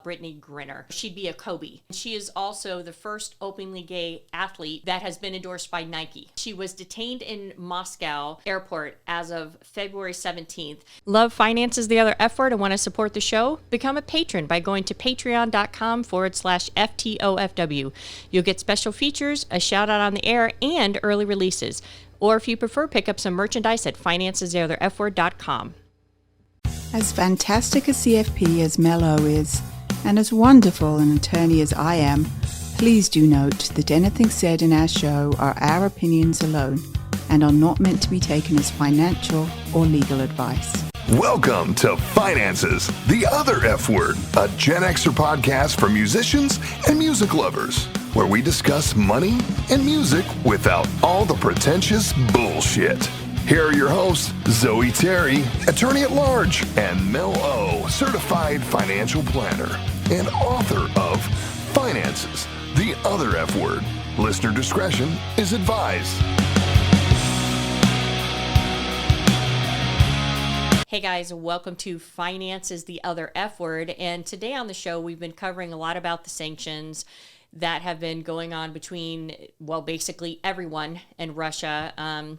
Brittney Griner. She'd be a Kobe. She is also the first openly gay athlete that has been endorsed by Nike. She was detained in Moscow airport as of February 17th. Love finances the other F word and want to support the show? Become a patron by going to patreon.com/FTOFW. You'll get special features, a shout out on the air, and early releases. Or if you prefer, pick up some merchandise at financestheotherfword.com. As fantastic a CFP as Mel O is, and as wonderful an attorney as I am, please do note that anything said in our show are our opinions alone and are not meant to be taken as financial or legal advice. Welcome to Finances, the Other F Word, a Gen Xer podcast for musicians and music lovers, where we discuss money and music without all the pretentious bullshit. Here are your hosts, Zoe Terry, attorney at large, and Mel O, certified financial planner and author of Finances, the Other F Word. Listener discretion is advised. Hey guys, welcome to Finances, the Other F Word. And today on the show, we've been covering a lot about the sanctions that have been going on between, well, basically everyone and Russia.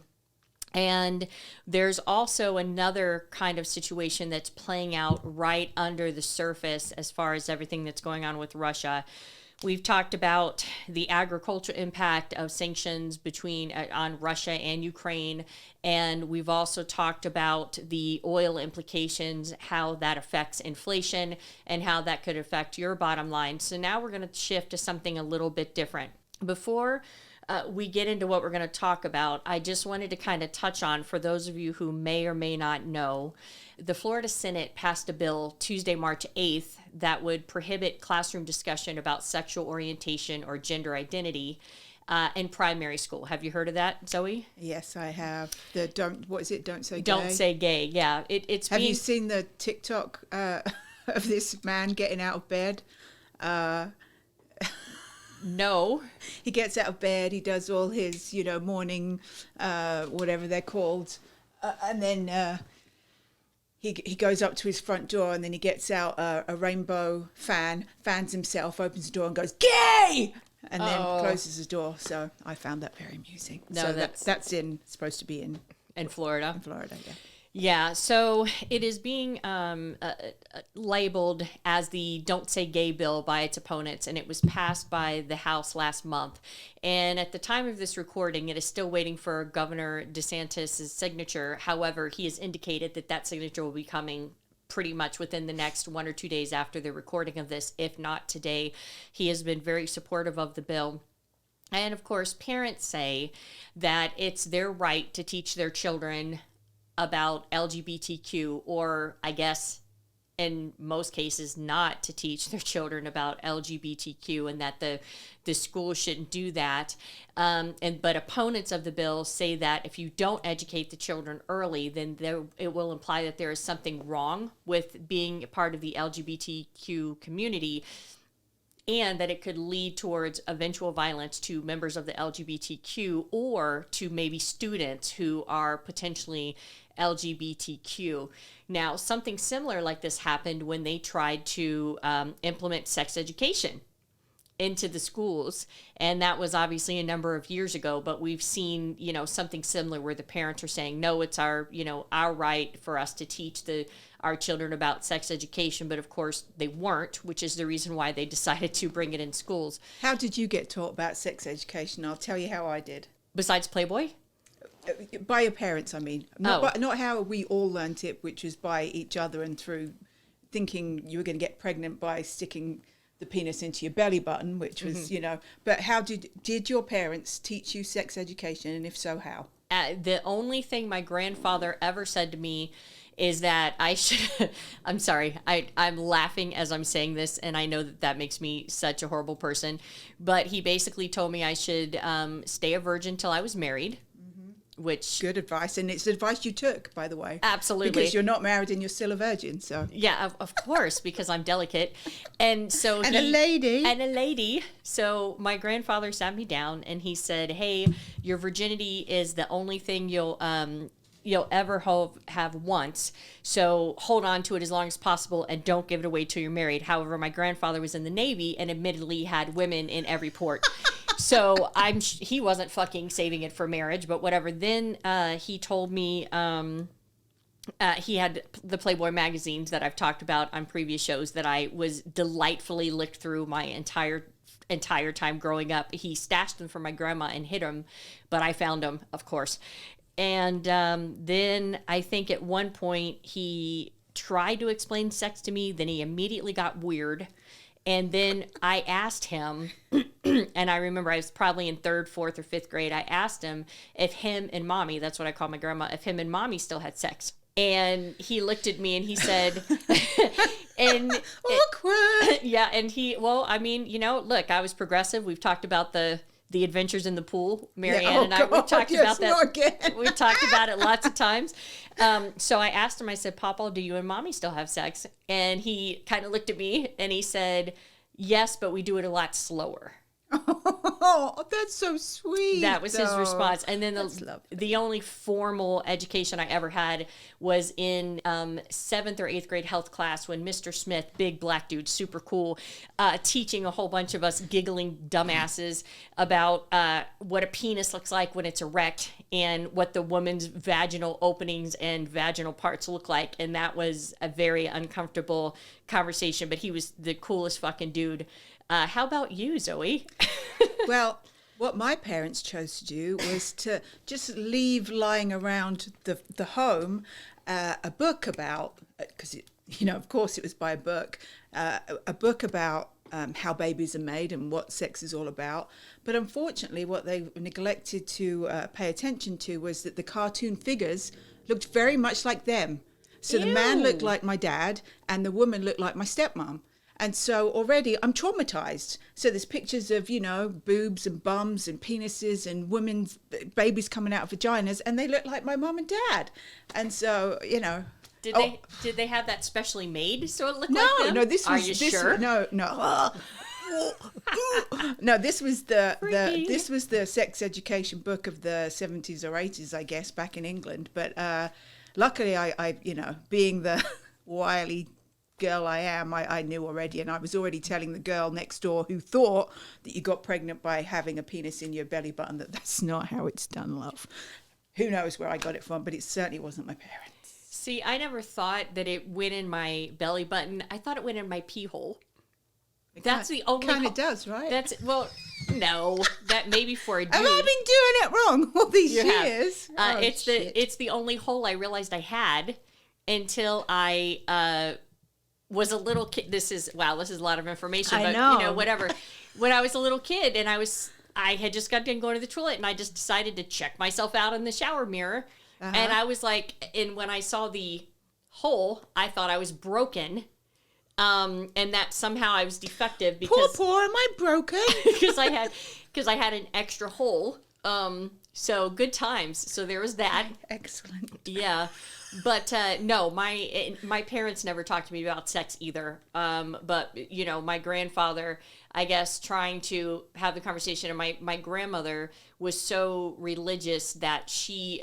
And there's also another kind of situation that's playing out right under the surface as far as everything that's going on with Russia. We've talked about the agricultural impact of sanctions on Russia and Ukraine, and we've also talked about the oil implications, how that affects inflation, and how that could affect your bottom line. So now we're going to shift to something a little bit different. Before we get into what we're going to talk about, I just wanted to kind of touch on, for those of you who may or may not know, the Florida Senate passed a bill Tuesday, March 8th, that would prohibit classroom discussion about sexual orientation or gender identity in primary school. Have you heard of that, Zoe? Yes, I have. Don't say gay? Don't say gay, yeah. Have you seen the TikTok of this man getting out of bed? No. He gets out of bed, he does all his, morning, whatever they're called, and then he goes up to his front door, and then he gets out a rainbow fan, fans himself, opens the door and goes, "Gay!" and then closes the door. So I found that very amusing. No, so that's supposed to be in Florida. In Florida, yeah. Yeah, so it is being labeled as the Don't Say Gay bill by its opponents, and it was passed by the House last month. And at the time of this recording, it is still waiting for Governor DeSantis' signature. However, he has indicated that signature will be coming pretty much within the next 1 or 2 days after the recording of this, if not today. He has been very supportive of the bill. And of course, parents say that it's their right to teach their children about LGBTQ, or I guess in most cases not to teach their children about LGBTQ, and that the school shouldn't do that. But opponents of the bill say that if you don't educate the children early, then it will imply that there is something wrong with being a part of the LGBTQ community, and that it could lead towards eventual violence to members of the LGBTQ or to maybe students who are potentially LGBTQ. Now, something similar like this happened when they tried to implement sex education into the schools, and that was obviously a number of years ago. But we've seen, something similar where the parents are saying, no, it's our right for us to teach our children about sex education. But of course they weren't, which is the reason why they decided to bring it in schools. How did you get taught about sex education? I'll tell you how I did. Besides Playboy? By your parents, I mean. Not how we all learnt it, which was by each other and through thinking you were going to get pregnant by sticking the penis into your belly button, which was, But how did your parents teach you sex education, and if so, how? The only thing my grandfather ever said to me is that I should, I'm sorry, I'm laughing as I'm saying this, and I know that makes me such a horrible person, but he basically told me I should stay a virgin till I was married. Which good advice, and it's advice you took, by the way. Absolutely, because you're not married and you're still a virgin. So yeah, of course, because I'm delicate, and so a lady. So my grandfather sat me down and he said, "Hey, your virginity is the only thing you'll you'll ever have once. So hold on to it as long as possible and don't give it away till you're married. However, my grandfather was in the Navy and admittedly had women in every port. So he wasn't fucking saving it for marriage, but whatever. Then he told me he had the Playboy magazines that I've talked about on previous shows that I was delightfully licked through my entire time growing up. He stashed them from my grandma and hid them, but I found them, of course. And then I think at one point he tried to explain sex to me. Then he immediately got weird. And then I asked him, and I remember I was probably in 3rd, 4th, or 5th grade. I asked him if him and mommy, that's what I call my grandma, if him and mommy still had sex. And he looked at me and he said, awkward. Yeah. And look, I was progressive. We've talked about the adventures in the pool. Marianne and I, we've talked about that. We've talked about it lots of times. So I asked him, I said, Papa, do you and mommy still have sex? And he kind of looked at me and he said, yes, but we do it a lot slower. Oh, that's so sweet. That was his response. And then the only formal education I ever had was in 7th or 8th grade health class when Mr. Smith, big black dude, super cool, teaching a whole bunch of us giggling dumbasses about what a penis looks like when it's erect and what the woman's vaginal openings and vaginal parts look like. And that was a very uncomfortable conversation, but he was the coolest fucking dude. How about you, Zoe? Well, what my parents chose to do was to just leave lying around the home a book about, because, of course it was by a book about how babies are made and what sex is all about. But unfortunately, what they neglected to pay attention to was that the cartoon figures looked very much like them. So the man looked like my dad and the woman looked like my stepmom. And so already I'm traumatized. So there's pictures of, boobs and bums and penises and women's babies coming out of vaginas, and they look like my mom and dad. And so, Did they have that specially made so it looked like them? No, this was... Are you sure? No. No, this was the sex education book of the 70s or 80s, I guess, back in England. But luckily, I being the wily girl I am, I knew already, and I was already telling the girl next door who thought that you got pregnant by having a penis in your belly button that that's not how it's done, love. Who knows where I got it from, but it certainly wasn't my parents. See, I never thought that it went in my belly button. I thought it went in my pee hole. That's the only... Kind of does, right? No, that maybe for a dude. Have I been doing it wrong all these years? It's the only hole I realized I had until I was a little kid. This is a lot of information, but I know. Whatever. When I was a little kid and I had just got done going to the toilet and I just decided to check myself out in the shower mirror. Uh-huh. And I was like, and when I saw the hole, I thought I was broken. And that somehow I was defective because poor, am I broken? because I had an extra hole. So good times. So there was that. Excellent. Yeah. But no, my parents never talked to me about sex either. But my grandfather, I guess, trying to have the conversation, and my grandmother was so religious that she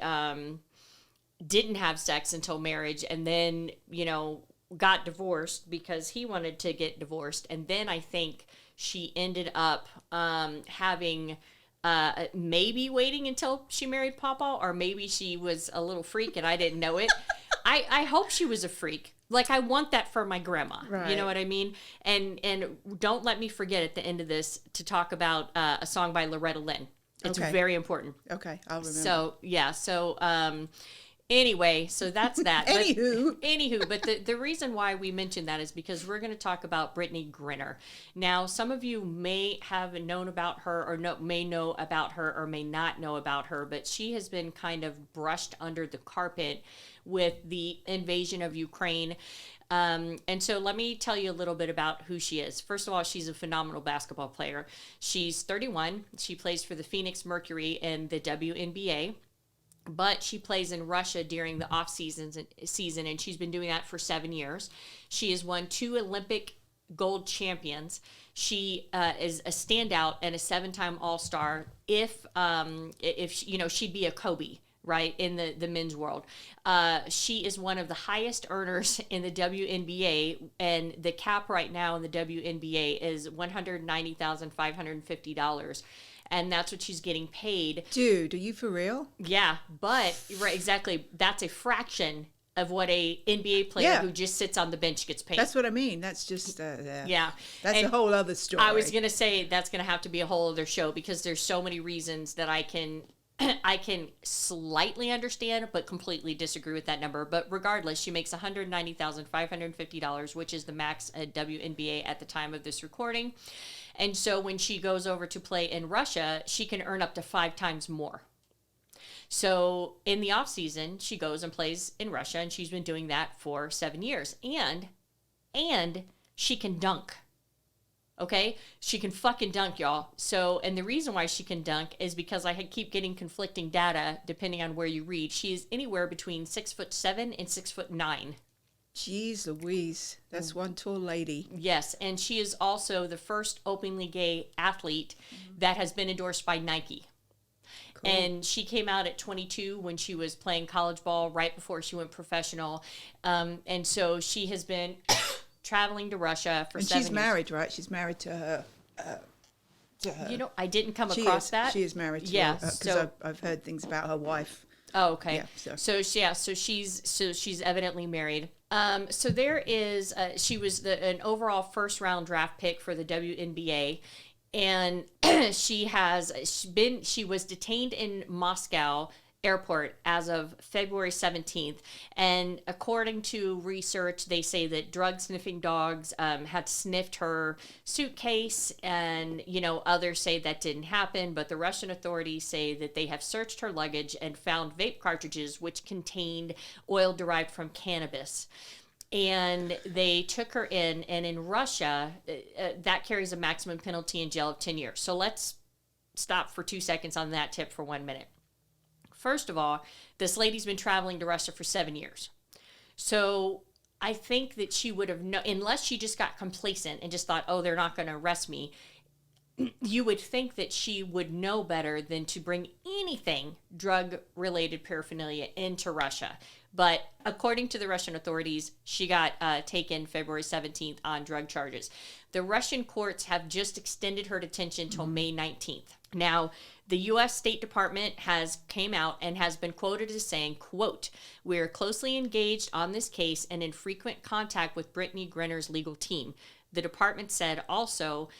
didn't have sex until marriage, and then got divorced because he wanted to get divorced, and then I think she ended up having. Maybe waiting until she married Papa, or maybe she was a little freak and I didn't know it. I hope she was a freak. Like, I want that for my grandma. Right. You know what I mean? And don't let me forget at the end of this to talk about a song by Loretta Lynn. It's very important. Okay, I'll remember. So, yeah. So, anyway, so that's that. Anywho, but the reason why we mentioned that is because we're going to talk about Brittney Griner. Now, some of you may have known about her or may know about her or may not know about her, but she has been kind of brushed under the carpet with the invasion of Ukraine. And so let me tell you a little bit about who she is. First of all, she's a phenomenal basketball player. She's 31. She plays for the Phoenix Mercury in the WNBA. But she plays in Russia during the off season, and she's been doing that for 7 years. She has won 2 Olympic gold champions. She is a standout and a 7-time All-Star. If she'd be a Kobe, right, in the men's world. She is one of the highest earners in the WNBA, and the cap right now in the WNBA is $190,550. And that's what she's getting paid. Dude, are you for real? Yeah, but right, exactly. That's a fraction of what a NBA player who just sits on the bench gets paid. That's what I mean. That's just yeah. That's a whole other story. I was gonna say that's gonna have to be a whole other show, because there's so many reasons that I can slightly understand, but completely disagree with that number. But regardless, she makes $190,550, which is the max at WNBA at the time of this recording. And so when she goes over to play in Russia, she can earn up to 5 times more. So in the off season, she goes and plays in Russia, and she's been doing that for 7 years. And she can dunk. Okay? She can fucking dunk, y'all. So, and the reason why she can dunk is because I keep getting conflicting data depending on where you read. She is anywhere between 6'7" and 6'9". Jeez Louise, that's one tall lady. Yes, and she is also the first openly gay athlete that has been endorsed by Nike. Cool. And she came out at 22 when she was playing college ball right before she went professional. And so she has been traveling to Russia for 7 years. She's married, right? She's married to her. You know, I didn't come across that. She is married to her. Because I've heard things about her wife. Oh, okay. Yeah, so she's evidently married. So there is she was an overall first round draft pick for the WNBA, and she was detained in Moscow airport as of February 17th, and according to research, they say that drug sniffing dogs had sniffed her suitcase, and others say that didn't happen, but the Russian authorities say that they have searched her luggage and found vape cartridges which contained oil derived from cannabis. And they took her in, and in Russia, that carries a maximum penalty in jail of 10 years. So let's stop for 2 seconds on that tip for 1 minute. First of all, this lady's been traveling to Russia for 7 years. So I think that she would have known, unless she just got complacent and just thought, oh, they're not going to arrest me. You would think that she would know better than to bring anything drug-related paraphernalia into Russia. But according to the Russian authorities, she got taken February 17th on drug charges. The Russian courts have just extended her detention till May 19th. Now, the U.S. State Department has came out and has been quoted as saying, quote, "We are closely engaged on this case and in frequent contact with Brittany Griner's legal team." The department said also,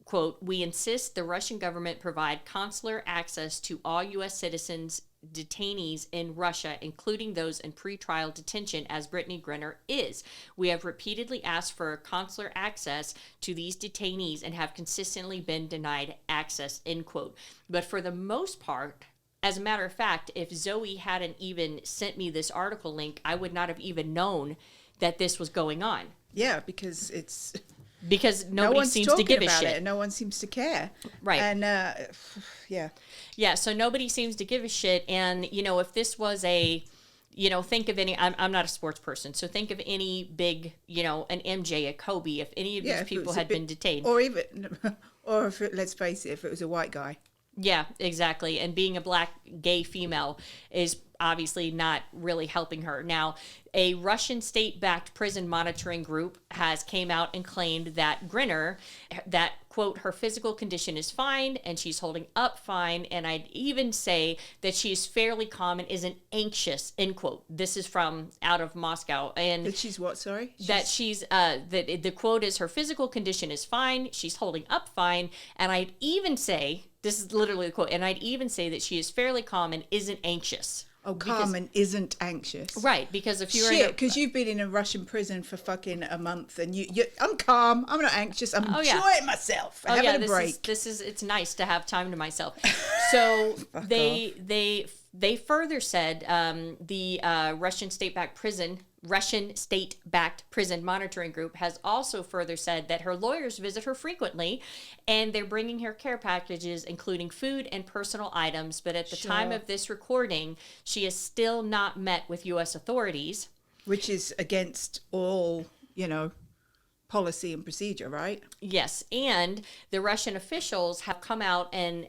quote, "We insist the Russian government provide consular access to all U.S. citizens detainees in Russia, including those in pretrial detention, as Brittany Grinner is. We have repeatedly asked for consular access to these detainees and have consistently been denied access," end quote. But for the most part, as a matter of fact, if Zoe hadn't even sent me this article link, I would not have even known that this was going on. Yeah, because it's... Because nobody seems to give a shit. And no one seems to care. Right. And, yeah. Yeah, so nobody seems to give a shit. And, if this was think of any, I'm not a sports person, so think of any big, an MJ, a Kobe, if any of these people had been detained. Or even, let's face it, if it was a white guy. Yeah, exactly. And being a black gay female is obviously not really helping her. Now, a Russian state-backed prison monitoring group has came out and claimed that Grinner, that, quote, "her physical condition is fine and she's holding up fine, and I'd even say that she's fairly calm and isn't anxious," end quote. This is from out of Moscow. And that she's what, sorry? That the quote is, "Her physical condition is fine, she's holding up fine, and I'd even say," this is literally the quote, "and I'd even say that she is fairly calm and isn't anxious." Oh, calm and isn't anxious. Right, because if you're because you've been in a Russian prison for fucking a month, and I'm calm, I'm not anxious, I'm enjoying myself, having a break. It's nice to have time to myself. So they further said the Russian state-backed prison monitoring group has also further said that her lawyers visit her frequently, and they're bringing her care packages, including food and personal items. But at the time of this recording, she is still not met with U.S. authorities. Which is against all, policy and procedure, right? Yes, and the Russian officials have come out and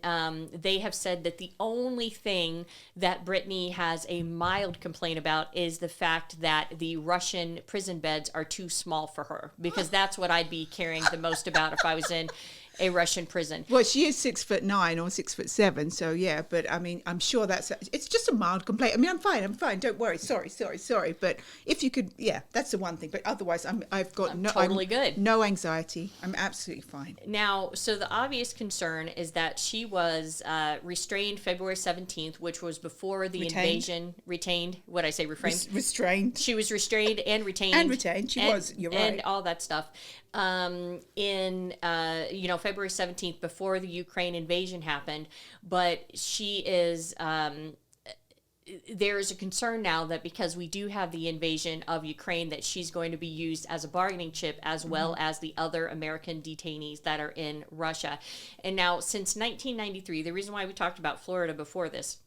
they have said that the only thing that Brittany has a mild complaint about is the fact that the Russian prison beds are too small for her, because that's what I'd be caring the most about if I was in a Russian prison. Well, she is 6'9" or 6'7", so yeah. But I mean, I'm sure it's just a mild complaint. I mean, I'm fine. Don't worry. Sorry. But if you could, yeah, that's the one thing. But otherwise, I've got good. No anxiety. I'm absolutely fine. Now, so the obvious concern is that she was restrained February 17th, which was before the invasion. Retained. What did I say? Refrained. Restrained. She was restrained and retained. She was. You're right. And all that stuff. In February 17th, before the Ukraine invasion happened, but she is there is a concern now that because we do have the invasion of Ukraine, that she's going to be used as a bargaining chip, as well as the other American detainees that are in Russia. And now, since 1993, the reason why we talked about Florida before this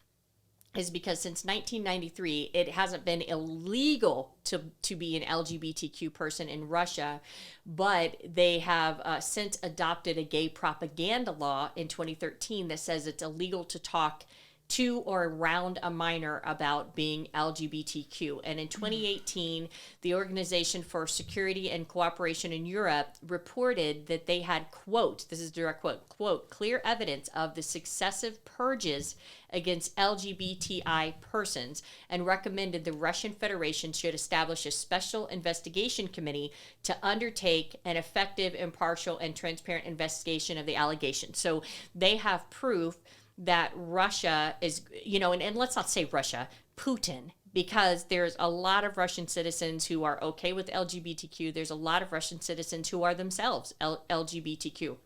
is because since 1993, it hasn't been illegal to be an LGBTQ person in Russia, but they have since adopted a gay propaganda law in 2013 that says it's illegal to talk to or around a minor about being LGBTQ. And in 2018, the Organization for Security and Cooperation in Europe reported that they had, quote, this is a direct quote, clear evidence of the successive purges against LGBTI persons, and recommended the Russian Federation should establish a special investigation committee to undertake an effective, impartial, and transparent investigation of the allegations. So they have proof that Russia is, and let's not say Russia, Putin, because there's a lot of Russian citizens who are okay with LGBTQ. There's a lot of Russian citizens who are themselves LGBTQ.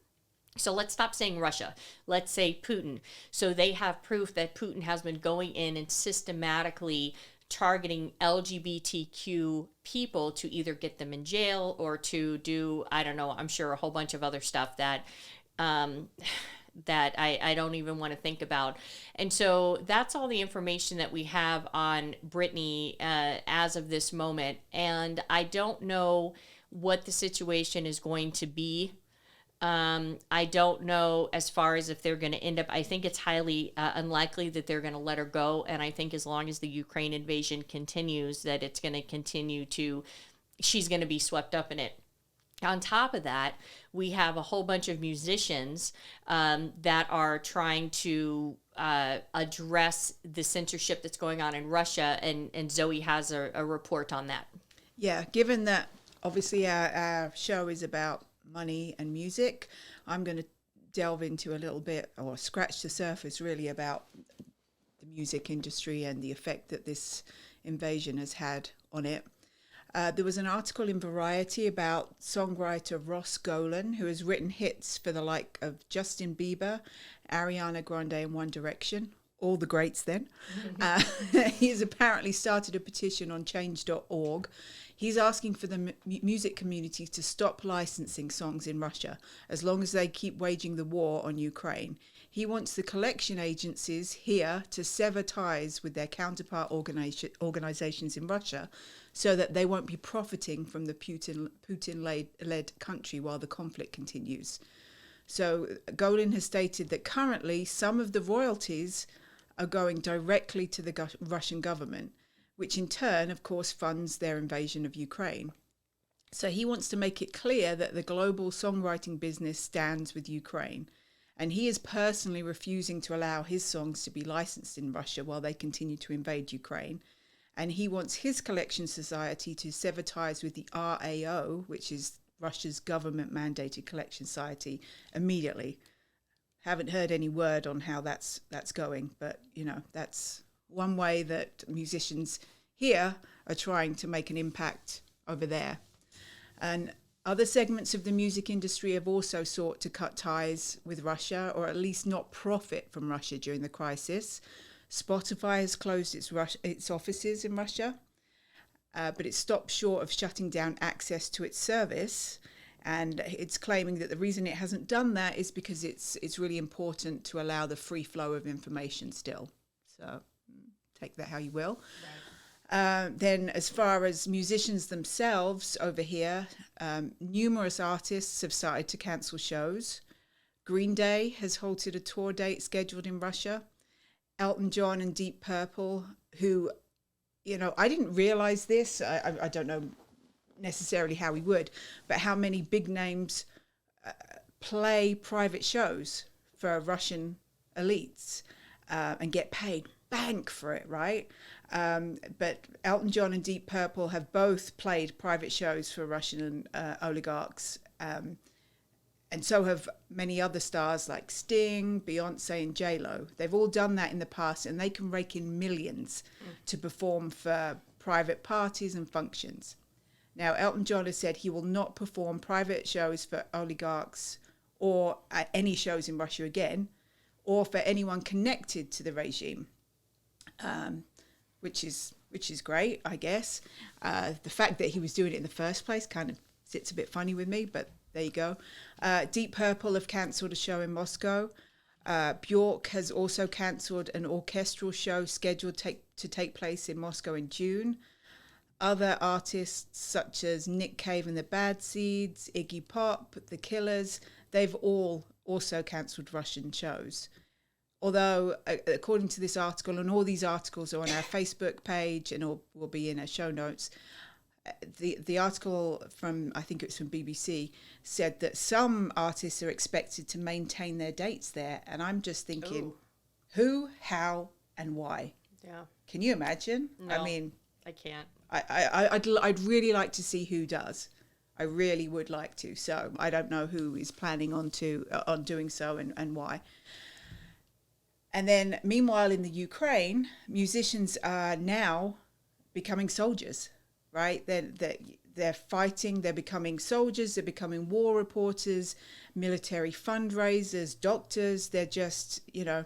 So let's stop saying Russia. Let's say Putin. So they have proof that Putin has been going in and systematically targeting LGBTQ people to either get them in jail or to do, I don't know, I'm sure a whole bunch of other stuff that I don't even want to think about. And so that's all the information that we have on Brittany as of this moment. And I don't know what the situation is going to be. I don't know as far as if they're going to end up, I think it's highly unlikely that they're going to let her go. And I think as long as the Ukraine invasion continues, that it's going to continue she's going to be swept up in it. On top of that, we have a whole bunch of musicians that are trying to address the censorship that's going on in Russia, and Zoe has a report on that. Yeah, given that obviously our show is about money and music, I'm going to delve into a little bit, or scratch the surface really, about the music industry and the effect that this invasion has had on it. There was an article in Variety about songwriter Ross Golan, who has written hits for the like of Justin Bieber, Ariana Grande, and One Direction, all the greats then. He has apparently started a petition on change.org. He's asking for the music community to stop licensing songs in Russia as long as they keep waging the war on Ukraine. He wants the collection agencies here to sever ties with their counterpart organizations in Russia so that they won't be profiting from the Putin-led country while the conflict continues. So Golan has stated that currently some of the royalties are going directly to the Russian government, which in turn, of course, funds their invasion of Ukraine. So he wants to make it clear that the global songwriting business stands with Ukraine. And he is personally refusing to allow his songs to be licensed in Russia while they continue to invade Ukraine. And he wants his collection society to sever ties with the RAO, which is Russia's government-mandated collection society, immediately. Haven't heard any word on how that's going, but, that's one way that musicians here are trying to make an impact over there. And other segments of the music industry have also sought to cut ties with Russia, or at least not profit from Russia during the crisis. Spotify has closed its offices in Russia, but it stopped short of shutting down access to its service. And it's claiming that the reason it hasn't done that is because it's really important to allow the free flow of information still. So take that how you will. Then as far as musicians themselves over here, numerous artists have started to cancel shows. Green Day has halted a tour date scheduled in Russia. Elton John and Deep Purple, who, you know, I didn't realize this. I don't know necessarily how we would, but how many big names play private shows for Russian elites and get paid bank for it, right? But Elton John and Deep Purple have both played private shows for Russian oligarchs, and so have many other stars like Sting, Beyonce, and J-Lo. They've all done that in the past, and they can rake in millions to perform for private parties and functions. Now, Elton John has said he will not perform private shows for oligarchs or any shows in Russia again, or for anyone connected to the regime, which is great, I guess. The fact that he was doing it in the first place kind of sits a bit funny with me, but there you go. Deep Purple have cancelled a show in Moscow. Bjork has also cancelled an orchestral show scheduled to take place in Moscow in June. Other artists such as Nick Cave and the Bad Seeds, Iggy Pop, The Killers, they've all also cancelled Russian shows. Although, according to this article, and all these articles are on our Facebook page and all will be in our show notes, the article from, I think it was from BBC, said that some artists are expected to maintain their dates there. And I'm just thinking, who, how, and why? Yeah. Can you imagine? No, I mean, I can't. I'd really like to see who does. I really would like to. So I don't know who is planning on doing so and why. And then, meanwhile, in the Ukraine, musicians are now becoming soldiers, right? They're fighting. They're becoming soldiers. They're becoming war reporters, military fundraisers, doctors. They're just, you know,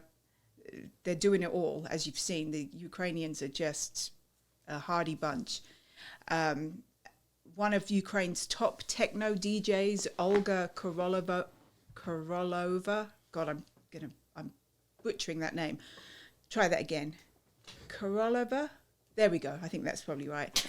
they're doing it all. As you've seen, the Ukrainians are just a hardy bunch. One of Ukraine's top techno DJs, Olga Korolova. God, I'm butchering that name. Try that again. Korolova. There we go. I think that's probably right.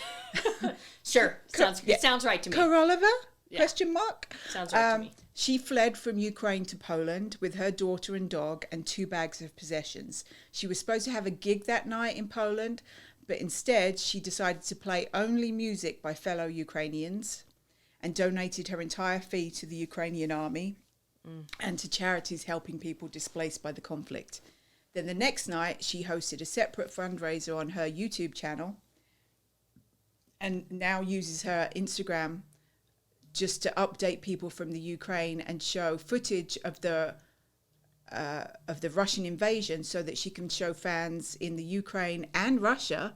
Sure. It sounds right to me. Korolova? Yeah. Question mark? Sounds right to me. She fled from Ukraine to Poland with her daughter and dog and 2 bags of possessions. She was supposed to have a gig that night in Poland, but instead she decided to play only music by fellow Ukrainians and donated her entire fee to the Ukrainian army and to charities helping people displaced by the conflict. Then the next night, she hosted a separate fundraiser on her YouTube channel and now uses her Instagram just to update people from the Ukraine and show footage of the Russian invasion so that she can show fans in the Ukraine and Russia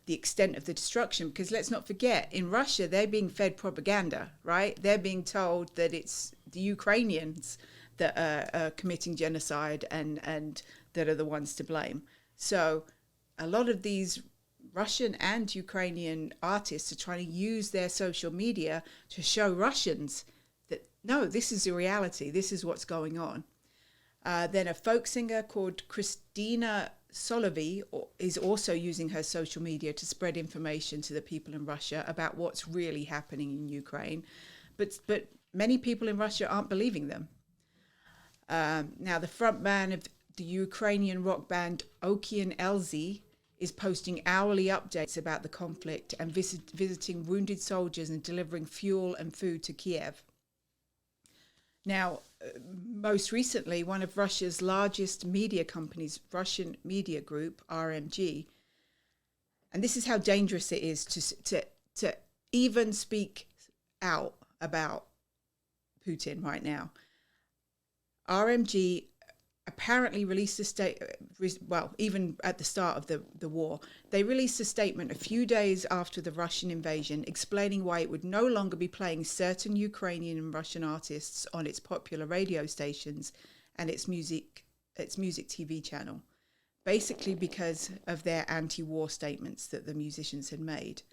the extent of the destruction. Because let's not forget, in Russia, they're being fed propaganda, right? They're being told that it's the Ukrainians that are committing genocide and that are the ones to blame. So a lot of these Russian and Ukrainian artists are trying to use their social media to show Russians that, no, this is the reality. This is what's going on. Then a folk singer called Christina Solovey is also using her social media to spread information to the people in Russia about what's really happening in Ukraine. But many people in Russia aren't believing them. Now, the frontman of the Ukrainian rock band Okean Elzy is posting hourly updates about the conflict and visiting wounded soldiers and delivering fuel and food to Kiev. Now, most recently, one of Russia's largest media companies, Russian media group, RMG, and this is how dangerous it is to even speak out about Putin right now. RMG apparently released a even at the start of the war, they released a statement a few days after the Russian invasion explaining why it would no longer be playing certain Ukrainian and Russian artists on its popular radio stations and its music TV channel, basically because of their anti-war statements that the musicians had made.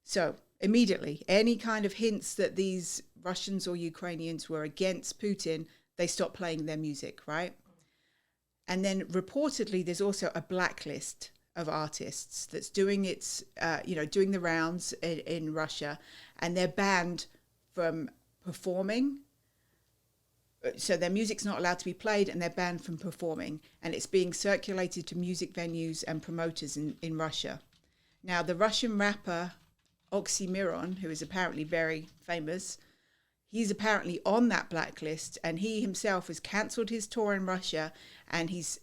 So immediately, any kind of hints that these Russians or Ukrainians were against Putin, they stopped playing their music, right? And then reportedly, there's also a blacklist of artists that's doing its, doing the rounds in Russia, and they're banned from performing. So their music's not allowed to be played, and they're banned from performing, and it's being circulated to music venues and promoters in Russia. Now, the Russian rapper Oxymiron, who is apparently very famous, he's apparently on that blacklist, and he himself has cancelled his tour in Russia, and he's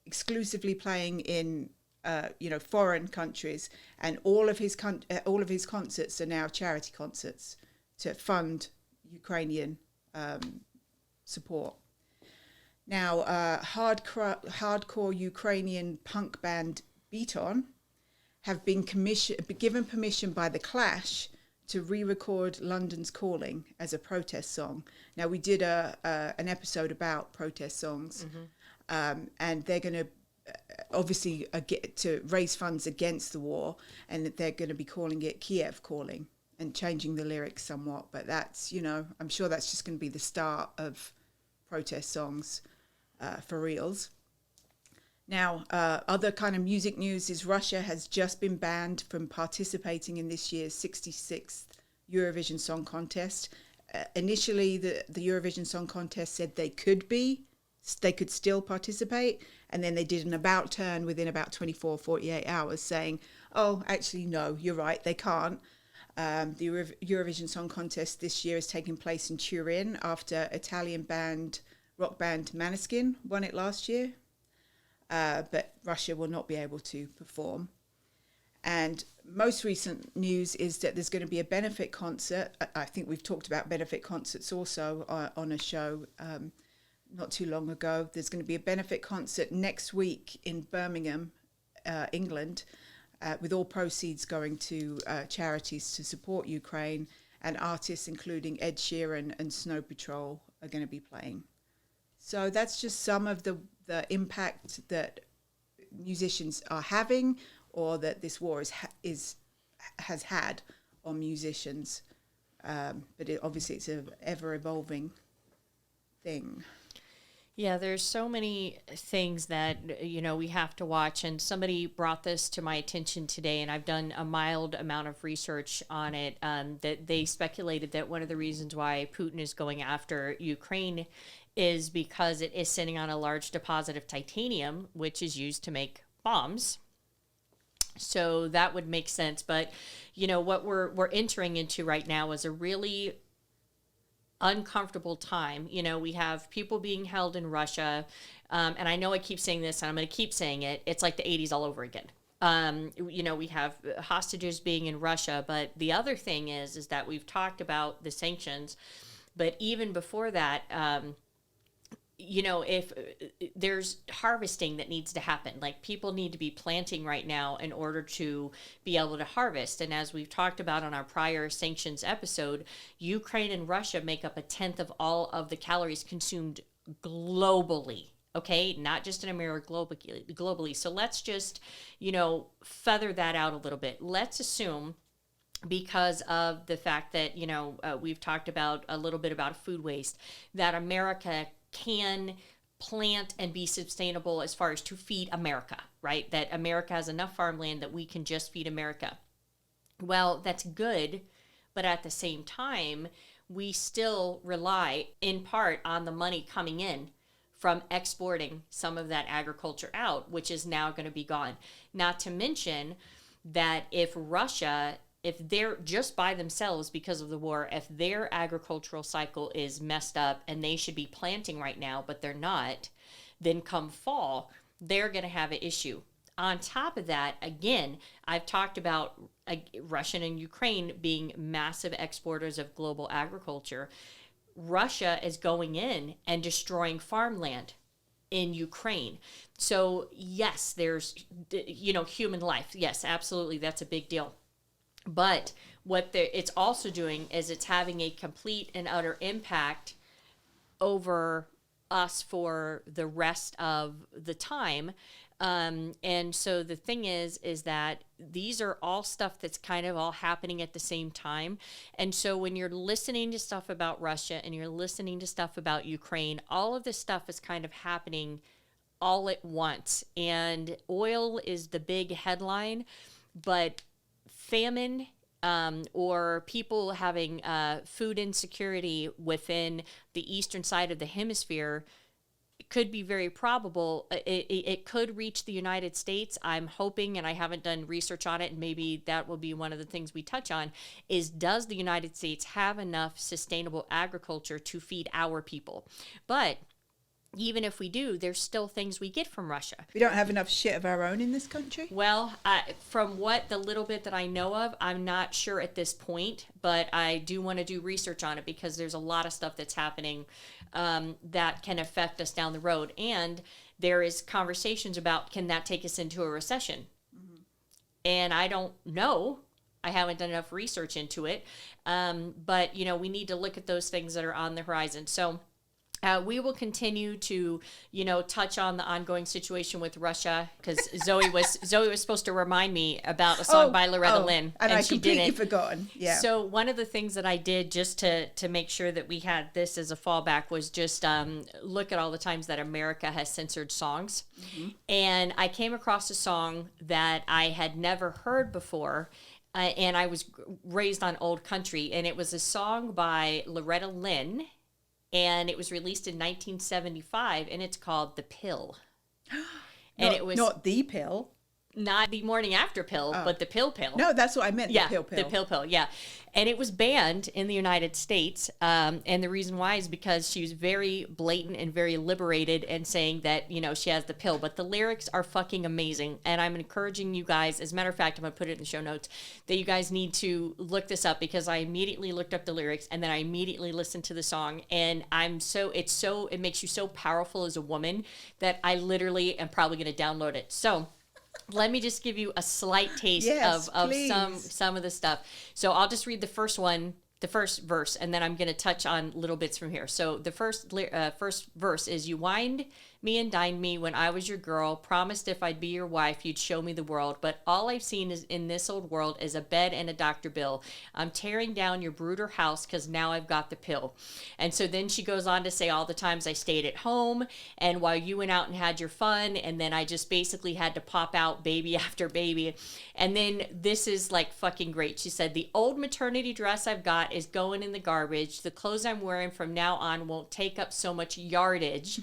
exclusively playing in foreign countries, and all of his concerts are now charity concerts to fund Ukrainian support. Now, hardcore Ukrainian punk band Beaton have been given permission by The Clash to re-record London's Calling as a protest song. Now, we did an episode about protest songs, and they're going to obviously get to raise funds against the war, and they're going to be calling it Kiev Calling and changing the lyrics somewhat. But that's, I'm sure that's just going to be the start of protest songs for reals. Now, other kind of music news is Russia has just been banned from participating in this year's 66th Eurovision Song Contest. Initially, the Eurovision Song Contest said they could still participate, and then they did an about turn within about 48 hours saying, oh, actually, no, you're right, they can't. The Eurovision Song Contest this year is taking place in Turin after Italian rock band Maneskin won it last year. But Russia will not be able to perform. And most recent news is that there's going to be a benefit concert. I think we've talked about benefit concerts also on a show not too long ago. There's going to be a benefit concert next week in Birmingham, England, with all proceeds going to charities to support Ukraine, and artists including Ed Sheeran and Snow Patrol are going to be playing. So that's just some of the impact that musicians are having, or that this war has had on musicians. But obviously it's an ever-evolving thing. Yeah, there's so many things that, we have to watch. And somebody brought this to my attention today, and I've done a mild amount of research on it, that they speculated that one of the reasons why Putin is going after Ukraine is because it is sitting on a large deposit of titanium, which is used to make bombs. So that would make sense. But, what we're entering into right now is a really uncomfortable time. We have people being held in Russia, and I know I keep saying this, and I'm going to keep saying it. It's like the 80s all over again. We have hostages being in Russia, but the other thing is that we've talked about the sanctions, but even before that, if there's harvesting that needs to happen, like people need to be planting right now in order to be able to harvest. And as we've talked about on our prior sanctions episode, Ukraine and Russia make up 1/10 of all of the calories consumed globally. Okay, not just in America, globally. So let's just, feather that out a little bit. Let's assume, because of the fact that, we've talked about a little bit about food waste, that America can plant and be sustainable as far as to feed America, right? That America has enough farmland that we can just feed America. Well, that's good, but at the same time, we still rely in part on the money coming in from exporting some of that agriculture out, which is now going to be gone. Not to mention that if they're just by themselves because of the war, if their agricultural cycle is messed up and they should be planting right now, but they're not, then come fall, they're going to have an issue. On top of that, again, I've talked about Russia and Ukraine being massive exporters of global agriculture. Russia is going in and destroying farmland in Ukraine. So yes, there's, human life. Yes, absolutely. That's a big deal. But what it's also doing is it's having a complete and utter impact over us for the rest of the time. And so the thing is that these are all stuff that's kind of all happening at the same time. And so when you're listening to stuff about Russia and you're listening to stuff about Ukraine, all of this stuff is kind of happening all at once. And oil is the big headline, but famine or people having food insecurity within the eastern side of the hemisphere could be very probable. It could reach the United States. I'm hoping, and I haven't done research on it, and maybe that will be one of the things we touch on, is does the United States have enough sustainable agriculture to feed our people? But even if we do, there's still things we get from Russia. We don't have enough shit of our own in this country? Well, from what the little bit that I know of, I'm not sure at this point, but I do want to do research on it because there's a lot of stuff that's happening that can affect us down the road. And there is conversations about, can that take us into a recession? Mm-hmm. And I don't know. I haven't done enough research into it. But, we need to look at those things that are on the horizon. So we will continue to, touch on the ongoing situation with Russia because Zoe was supposed to remind me about a song by Loretta Lynn, and I she completely didn't. forgotten. Yeah. So one of the things that I did just to make sure that we had this as a fallback was just look at all the times that America has censored songs, and I came across a song that I had never heard before. And I was raised on old country, and it was a song by Loretta Lynn. And it was released in 1975, and it's called "The Pill." And it was not the pill, not the morning after pill, but the pill. No, that's what I meant. Yeah, the pill. Yeah. And it was banned in the United States. And the reason why is because she was very blatant and very liberated and saying that, she has the pill. But the lyrics are fucking amazing. And I'm encouraging you guys, as a matter of fact, I'm going to put it in the show notes, that you guys need to look this up because I immediately looked up the lyrics and then I immediately listened to the song. And it makes you so powerful as a woman that I literally am probably going to download it. So let me just give you a slight taste of some of the stuff. So I'll just read the first verse, and then I'm going to touch on little bits from here. So the first verse is, "You wined me and dined me when I was your girl, promised if I'd be your wife, you'd show me the world. But all I've seen is in this old world is a bed and a doctor bill. I'm tearing down your brooder house because now I've got the pill." And so then she goes on to say all the times I stayed at home and while you went out and had your fun, and then I just basically had to pop out baby after baby. And then this is like fucking great. She said, "The old maternity dress I've got is going in the garbage. The clothes I'm wearing from now on won't take up so much yardage.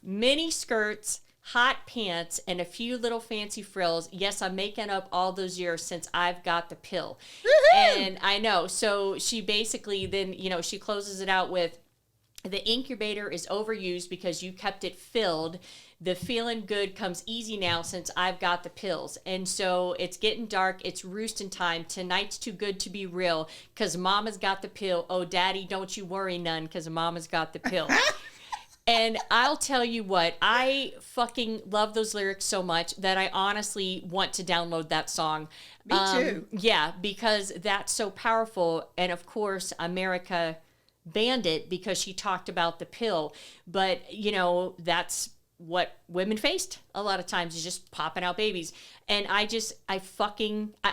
Mini skirts, hot pants, and a few little fancy frills. Yes, I'm making up all those years since I've got the pill." Woo-hoo! And I know. So she basically then, she closes it out with, "The incubator is overused because you kept it filled. The feeling good comes easy now since I've got the pills. And so it's getting dark. It's roosting time. Tonight's too good to be real because mama's got the pill. Oh, daddy, don't you worry none because mama's got the pill." And I'll tell you what, I fucking love those lyrics so much that I honestly want to download that song. Me too. Yeah, because that's so powerful. And of course, America banned it because she talked about the pill. But, that's what women faced a lot of times, is just popping out babies. And I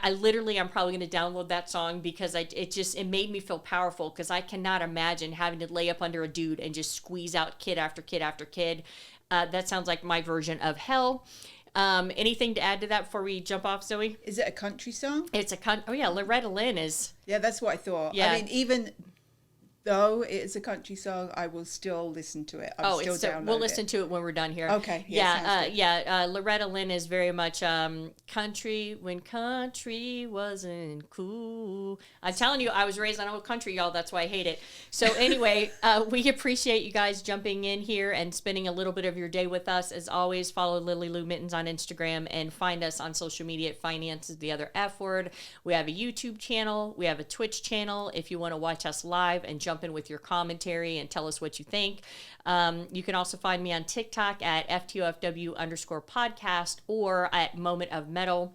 literally, I'm probably going to download that song because it made me feel powerful because I cannot imagine having to lay up under a dude and just squeeze out kid after kid after kid. That sounds like my version of hell. Anything to add to that before we jump off, Zoe? Is it a country song? Oh yeah, Loretta Lynn is. Yeah, that's what I thought. Yeah. I mean, even though it's a country song, I will still listen to it. We'll listen to it when we're done here. Okay. Loretta Lynn is very much country when country wasn't cool. I'm telling you, I was raised on old country, y'all. That's why I hate it. So anyway, we appreciate you guys jumping in here and spending a little bit of your day with us. As always, follow Lily Lou Mittens on Instagram and find us on social media at Finance is the Other F Word. We have a YouTube channel. We have a Twitch channel if you want to watch us live and jump in with your commentary and tell us what you think. You can also find me on TikTok at FTOFW_podcast or at Moment of Metal.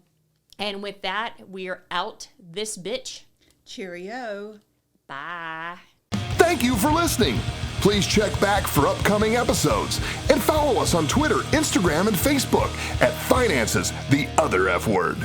And with that, we are out this bitch. Cheerio. Bye. Thank you for listening. Please check back for upcoming episodes and follow us on Twitter, Instagram, and Facebook at Finances, the Other F Word.